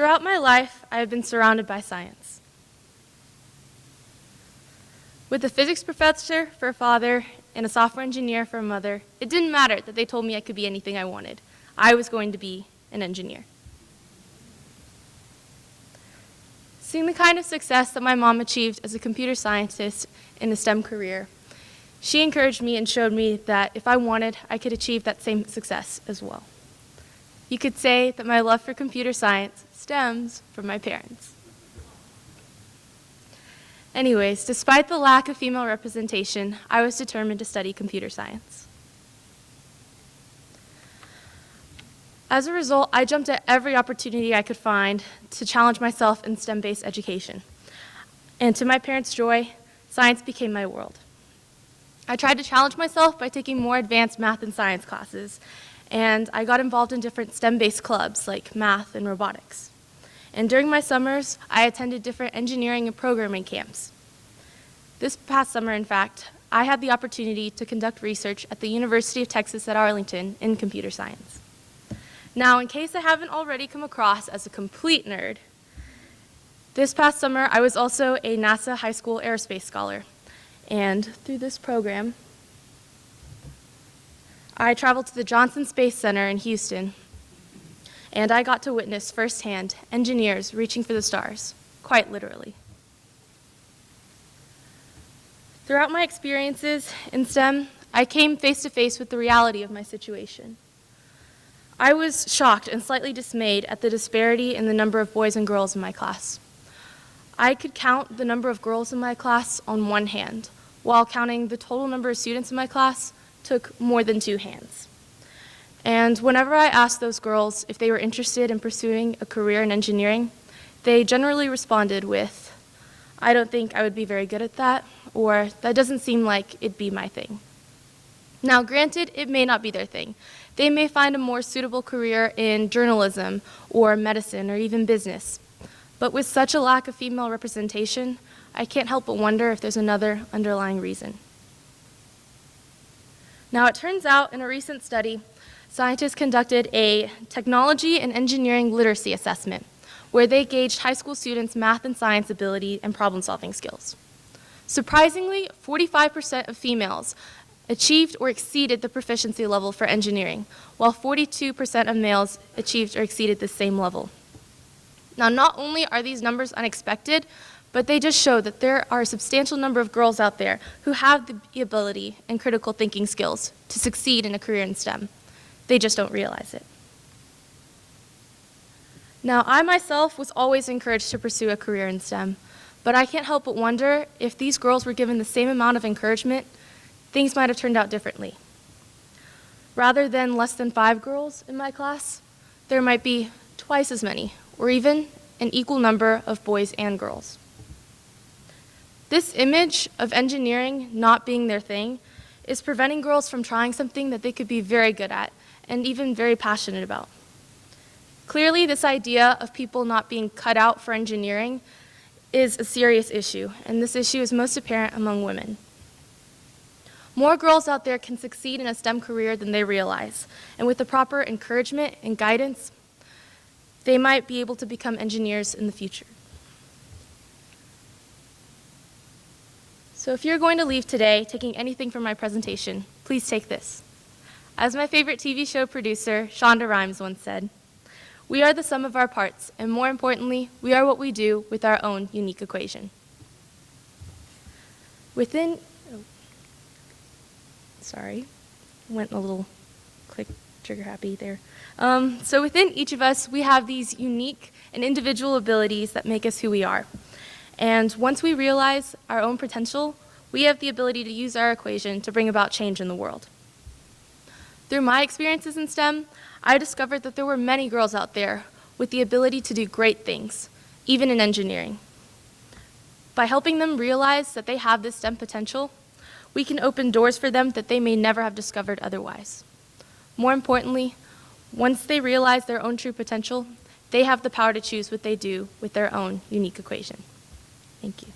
Throughout my life, I have been surrounded by science. With a physics professor for a father and a software engineer for a mother, it didn't matter that they told me I could be anything I wanted. I was going to be an engineer. Seeing the kind of success that my mom achieved as a computer scientist in a STEM career, she encouraged me and showed me that if I wanted, I could achieve that same success as well. You could say that my love for computer science stems from my parents. Anyways, despite the lack of female representation, I was determined to study computer science. As a result, I jumped at every opportunity I could find to challenge myself in STEM-based education. And to my parents' joy, science became my world. I tried to challenge myself by taking more advanced math and science classes, and I got involved in different STEM-based clubs like math and robotics. And during my summers, I attended different engineering and programming camps. This past summer, in fact, I had the opportunity to conduct research at the University of Texas at Arlington in computer science. Now, in case I haven't already come across as a complete nerd, this past summer I was also a NASA high school aerospace scholar. And through this program, I traveled to the Johnson Space Center in Houston, and I got to witness firsthand engineers reaching for the stars, quite literally. Throughout my experiences in STEM, I came face to face with the reality of my situation. I was shocked and slightly dismayed at the disparity in the number of boys and girls in my class. I could count the number of girls in my class on one hand, while counting the total number of students in my class took more than two hands. And whenever I asked those girls if they were interested in pursuing a career in engineering, they generally responded with, "I don't think I would be very good at that," or "that doesn't seem like it'd be my thing." Now, granted, it may not be their thing. They may find a more suitable career in journalism or medicine or even business. But with such a lack of female representation, I can't help but wonder if there's another underlying reason. Now, it turns out in a recent study, scientists conducted a technology and engineering literacy assessment where they gauged high school students' math and science ability and problem-solving skills. Surprisingly, 45% of females achieved or exceeded the proficiency level for engineering, while 42% of males achieved or exceeded the same level. Now, not only are these numbers unexpected, but they just show that there are a substantial number of girls out there who have the ability and critical thinking skills to succeed in a career in STEM. They just don't realize it. Now, I myself was always encouraged to pursue a career in STEM, but I can't help but wonder if these girls were given the same amount of encouragement, things might have turned out differently. Rather than less than 5 girls in my class, there might be twice as many, or even an equal number of boys and girls. This image of engineering not being their thing is preventing girls from trying something that they could be very good at and even very passionate about. Clearly, this idea of people not being cut out for engineering is a serious issue, and this issue is most apparent among women. More girls out there can succeed in a STEM career than they realize, and with the proper encouragement and guidance, they might be able to become engineers in the future. So if you're going to leave today taking anything from my presentation, please take this. As my favorite TV show producer, Shonda Rhimes, once said, "We are the sum of our parts, and more importantly, we are what we do with our own unique equation." Went a little click trigger happy there. So within each of us, we have these unique and individual abilities that make us who we are. And once we realize our own potential, we have the ability to use our equation to bring about change in the world. Through my experiences in STEM, I discovered that there were many girls out there with the ability to do great things, even in engineering. By helping them realize that they have this STEM potential, we can open doors for them that they may never have discovered otherwise. More importantly, once they realize their own true potential, they have the power to choose what they do with their own unique equation. Thank you.